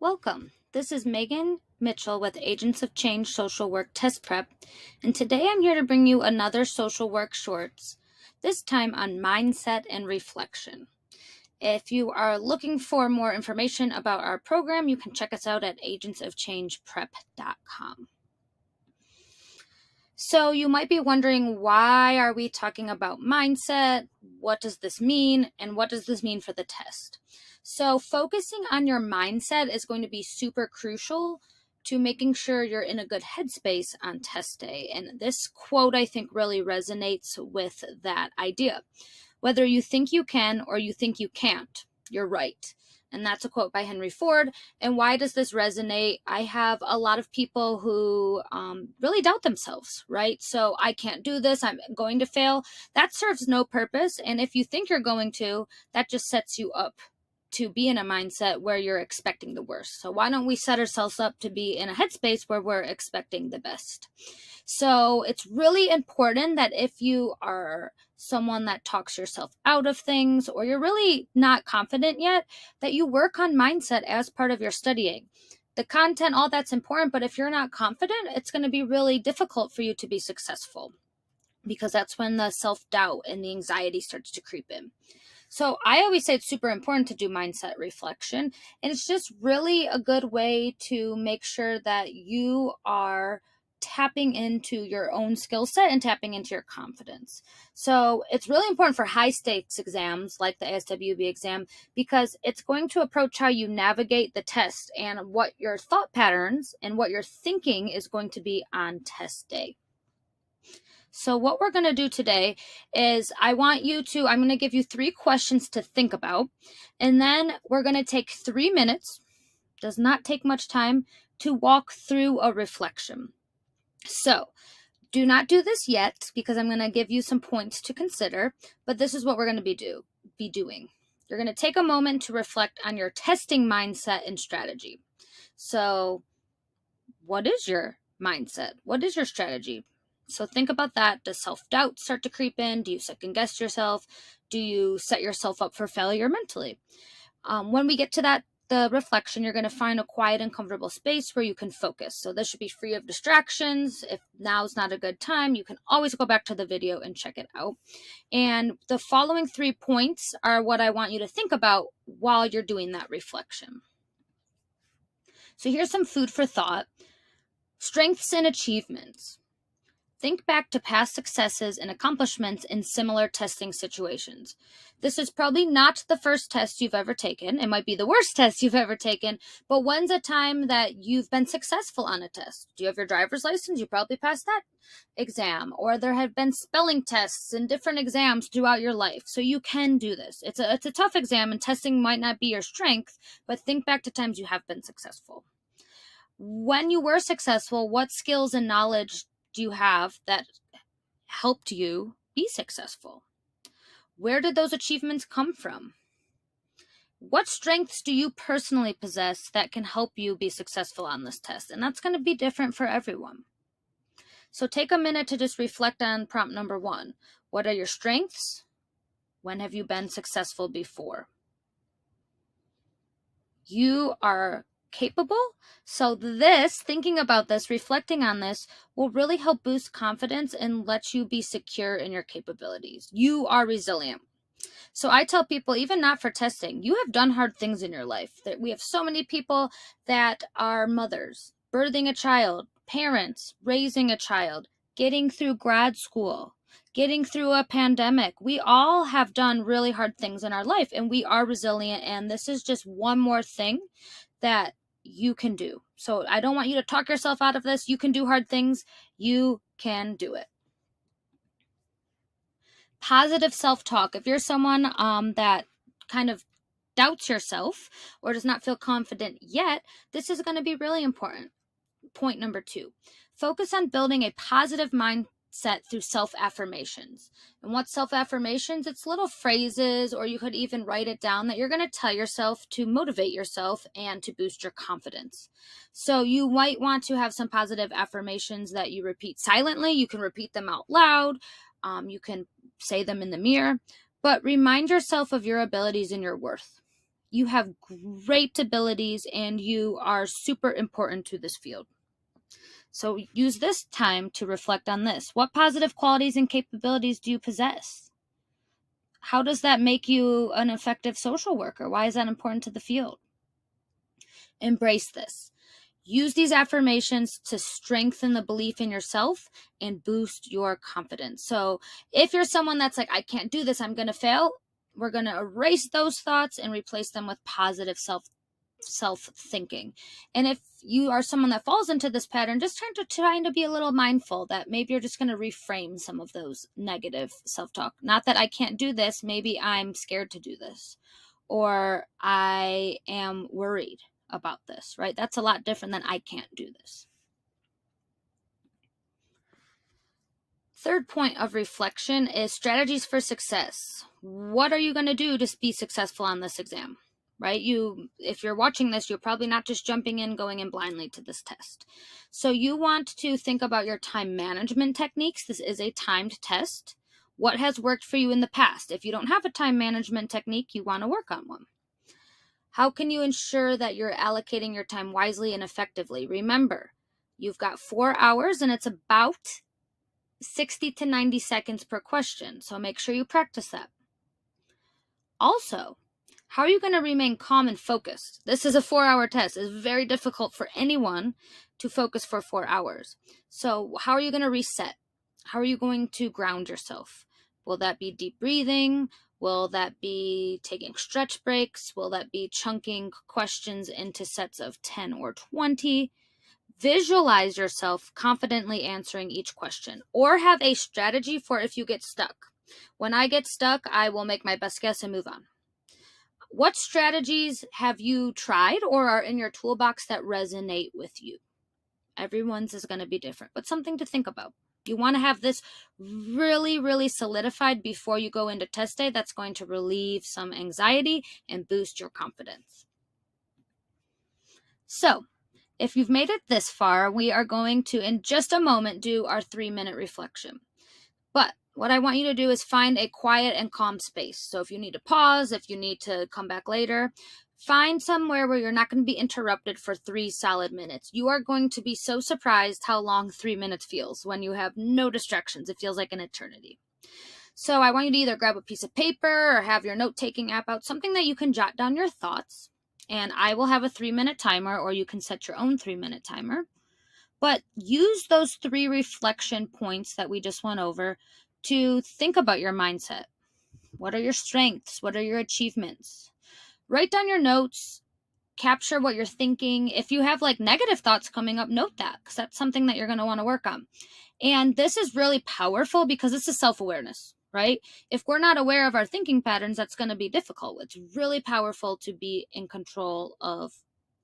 Welcome. This is Megan Mitchell with Agents of Change Social Work Test Prep, and today I'm here to bring you another social work shorts, this time on mindset and reflection. If you are looking for more information about our program, you can check us out at agentsofchangeprep.com. So you might be wondering, why are we talking about mindset? What does this mean? And what does this mean for the test? So focusing on your mindset is going to be super crucial to making sure you're in a good headspace on test day. And this quote, I think, really resonates with that idea. Whether you think you can or you think you can't, you're right. And that's a quote by Henry Ford. And why does this resonate? I have a lot of people who really doubt themselves, right? So I can't do this. I'm going to fail. That serves no purpose. And if you think you're going to, that just sets you up to be in a mindset where you're expecting the worst. So why don't we set ourselves up to be in a headspace where we're expecting the best? So it's really important that if you are someone that talks yourself out of things, or you're really not confident yet, that you work on mindset as part of your studying. The content, all that's important, but if you're not confident, it's going to be really difficult for you to be successful, because that's when the self-doubt and the anxiety starts to creep in. So I always say it's super important to do mindset reflection, and it's just really a good way to make sure that you are tapping into your own skill set and tapping into your confidence. So it's really important for high stakes exams like the ASWB exam, because it's going to approach how you navigate the test and what your thought patterns and what your thinking is going to be on test day. So what we're going to do today is I'm going to give you 3 questions to think about, and then we're going to take 3 minutes, does not take much time, to walk through a reflection. So do not do this yet, because I'm going to give you some points to consider, but this is what we're going to be doing. You're going to take a moment to reflect on your testing mindset and strategy. So what is your mindset? What is your strategy? So think about that. Does self-doubt start to creep in? Do you second guess yourself? Do you set yourself up for failure mentally? When we get to the reflection, you're going to find a quiet and comfortable space where you can focus. So this should be free of distractions. If now's not a good time, you can always go back to the video and check it out. And the following 3 points are what I want you to think about while you're doing that reflection. So here's some food for thought. Strengths and achievements. Think back to past successes and accomplishments in similar testing situations. This is probably not the first test you've ever taken. It might be the worst test you've ever taken, but when's a time that you've been successful on a test? Do you have your driver's license? You probably passed that exam. Or there have been spelling tests and different exams throughout your life. So you can do this. It's a tough exam, and testing might not be your strength, but think back to times you have been successful. When you were successful, what skills and knowledge do you have that helped you be successful? Where did those achievements come from? What strengths do you personally possess that can help you be successful on this test? And that's going to be different for everyone. So take a minute to just reflect on prompt number 1. What are your strengths? When have you been successful before? You are capable. So thinking about this, reflecting on this, will really help boost confidence and let you be secure in your capabilities. You are resilient. So I tell people, even not for testing, you have done hard things in your life. That we have so many people that are mothers, birthing a child, parents, raising a child, getting through grad school, getting through a pandemic. We all have done really hard things in our life, and we are resilient. And this is just one more thing that you can do. So I don't want you to talk yourself out of this. You can do hard things. You can do it. Positive self-talk. If you're someone that kind of doubts yourself or does not feel confident yet, this is going to be really important. Point number 2, focus on building a positive mindset through self-affirmations. And what self-affirmations? It's little phrases, or you could even write it down, that you're going to tell yourself to motivate yourself and to boost your confidence. So you might want to have some positive affirmations that you repeat silently. You can repeat them out loud. You can say them in the mirror, but remind yourself of your abilities and your worth. You have great abilities and you are super important to this field. So use this time to reflect on this. What positive qualities and capabilities do you possess? How does that make you an effective social worker? Why is that important to the field? Embrace this. Use these affirmations to strengthen the belief in yourself and boost your confidence. So if you're someone that's like, I can't do this, I'm going to fail, we're going to erase those thoughts and replace them with positive self thinking. And if you are someone that falls into this pattern, just trying to be a little mindful that maybe you're just going to reframe some of those negative self-talk. Not that I can't do this, maybe I'm scared to do this, or I am worried about this, right? That's a lot different than I can't do this. Third point of reflection is strategies for success. What are you going to do to be successful on this exam? Right? If you're watching this, you're probably not just jumping in, going in blindly to this test. So you want to think about your time management techniques. This is a timed test. What has worked for you in the past? If you don't have a time management technique, you want to work on one. How can you ensure that you're allocating your time wisely and effectively? Remember, you've got 4 hours and it's about 60 to 90 seconds per question. So make sure you practice that. Also, how are you going to remain calm and focused? This is a 4-hour test. It's very difficult for anyone to focus for 4 hours. So how are you going to reset? How are you going to ground yourself? Will that be deep breathing? Will that be taking stretch breaks? Will that be chunking questions into sets of 10 or 20? Visualize yourself confidently answering each question, or have a strategy for if you get stuck. When I get stuck, I will make my best guess and move on. What strategies have you tried or are in your toolbox that resonate with you? Everyone's is going to be different, but something to think about. You want to have this really, really solidified before you go into test day. That's going to relieve some anxiety and boost your confidence. So, if you've made it this far, we are going to, in just a moment, do our 3-minute reflection. But what I want you to do is find a quiet and calm space. So if you need to pause, if you need to come back later, find somewhere where you're not going to be interrupted for 3 solid minutes. You are going to be so surprised how long 3 minutes feels when you have no distractions. It feels like an eternity. So I want you to either grab a piece of paper or have your note-taking app out, something that you can jot down your thoughts. And I will have a 3-minute timer, or you can set your own 3-minute timer. But use those 3 reflection points that we just went over to think about your mindset. What are your strengths? What are your achievements? Write down your notes, capture what you're thinking. If you have like negative thoughts coming up, note that, because that's something that you're going to want to work on. And this is really powerful because this is self-awareness, right? If we're not aware of our thinking patterns, that's going to be difficult. It's really powerful to be in control of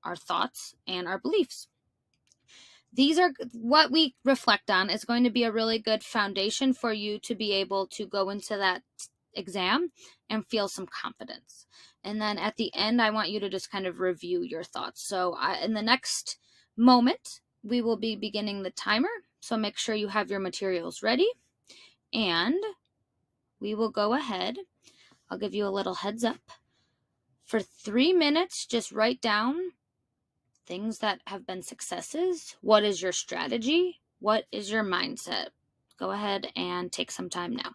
our thoughts and our beliefs. These are what we reflect on is going to be a really good foundation for you to be able to go into that exam and feel some confidence. And then at the end, I want you to just kind of review your thoughts. So in the next moment, we will be beginning the timer. So make sure you have your materials ready. And we will go ahead. I'll give you a little heads up. For 3 minutes, just write down things that have been successes. What is your strategy? What is your mindset? Go ahead and take some time now.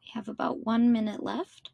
We have about 1 minute left.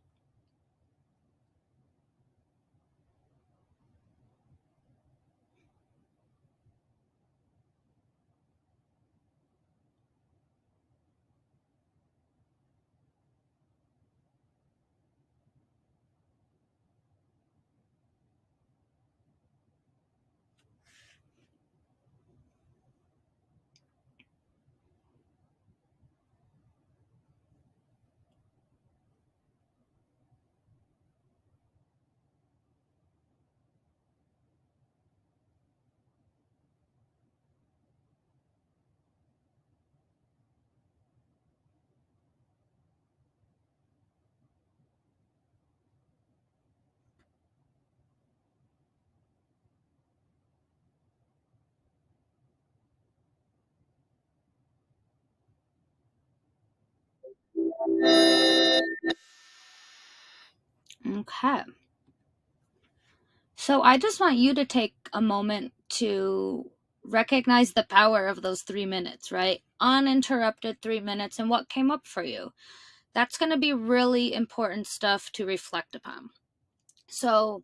Okay. So I just want you to take a moment to recognize the power of those 3 minutes, right? Uninterrupted 3 minutes and what came up for you. That's going to be really important stuff to reflect upon. So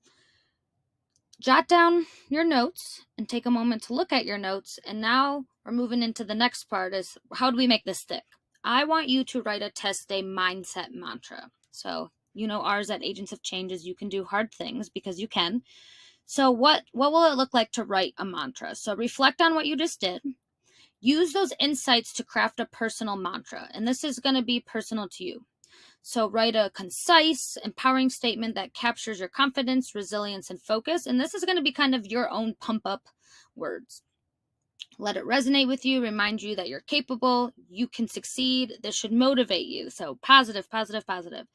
jot down your notes and take a moment to look at your notes. And now we're moving into the next part is how do we make this stick? I want you to write a test day mindset mantra. So, ours at Agents of Change is you can do hard things because you can. So what will it look like to write a mantra? So reflect on what you just did. Use those insights to craft a personal mantra. And this is going to be personal to you. So write a concise, empowering statement that captures your confidence, resilience, and focus. And this is going to be kind of your own pump up words. Let it resonate with you, remind you that you're capable, you can succeed. This should motivate you. So positive, positive, positive.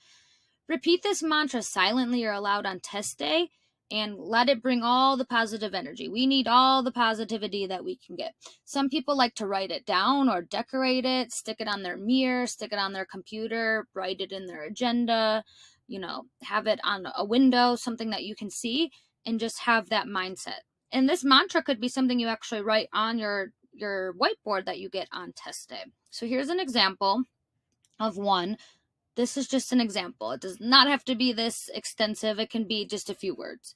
Repeat this mantra silently or aloud on test day and let it bring all the positive energy. We need all the positivity that we can get. Some people like to write it down or decorate it, stick it on their mirror, stick it on their computer, write it in their agenda, have it on a window, something that you can see, and just have that mindset. And this mantra could be something you actually write on your whiteboard that you get on test day. So here's an example of one. This is just an example. It does not have to be this extensive. It can be just a few words.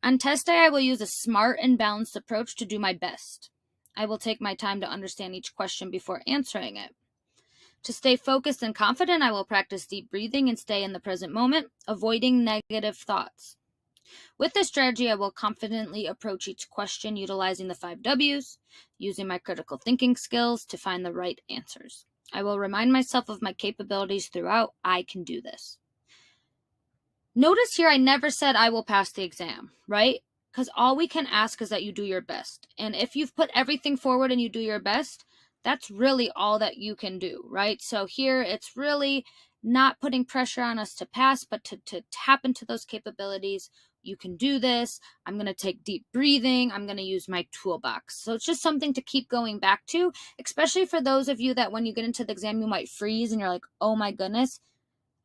On test day, I will use a smart and balanced approach to do my best. I will take my time to understand each question before answering it. To stay focused and confident, I will practice deep breathing and stay in the present moment, avoiding negative thoughts. With this strategy, I will confidently approach each question utilizing the 5 W's, using my critical thinking skills to find the right answers. I will remind myself of my capabilities throughout. I can do this. Notice here I never said I will pass the exam, right? Because all we can ask is that you do your best. And if you've put everything forward and you do your best, that's really all that you can do, right? So here it's really not putting pressure on us to pass, but to tap into those capabilities. You can do this. I'm going to take deep breathing. I'm going to use my toolbox. So it's just something to keep going back to, especially for those of you that when you get into the exam, you might freeze and you're like, oh my goodness.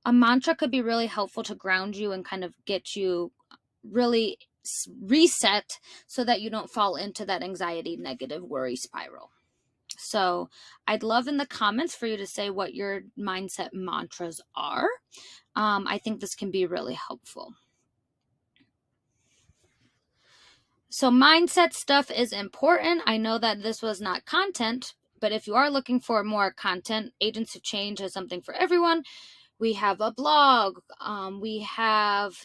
A mantra could be really helpful to ground you and kind of get you really reset so that you don't fall into that anxiety, negative worry spiral. So I'd love in the comments for you to say what your mindset mantras are. I think this can be really helpful. So mindset stuff is important. I know that this was not content, but if you are looking for more content, Agents of Change has something for everyone. We have a blog. We have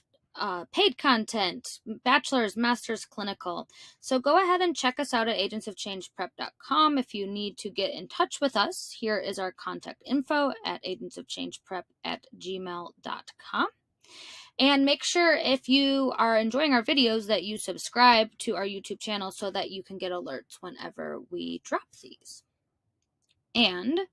paid content, bachelor's, master's, clinical. So go ahead and check us out at agentsofchangeprep.com. If you need to get in touch with us, here is our contact info at agentsofchangeprep@gmail.com. And make sure if you are enjoying our videos that you subscribe to our YouTube channel so that you can get alerts whenever we drop these. And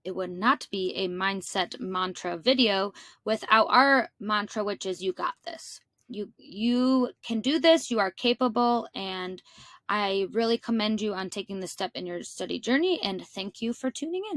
it would not be a mindset mantra video without our mantra, which is you got this. You can do this, you are capable, and I really commend you on taking this step in your study journey, and thank you for tuning in.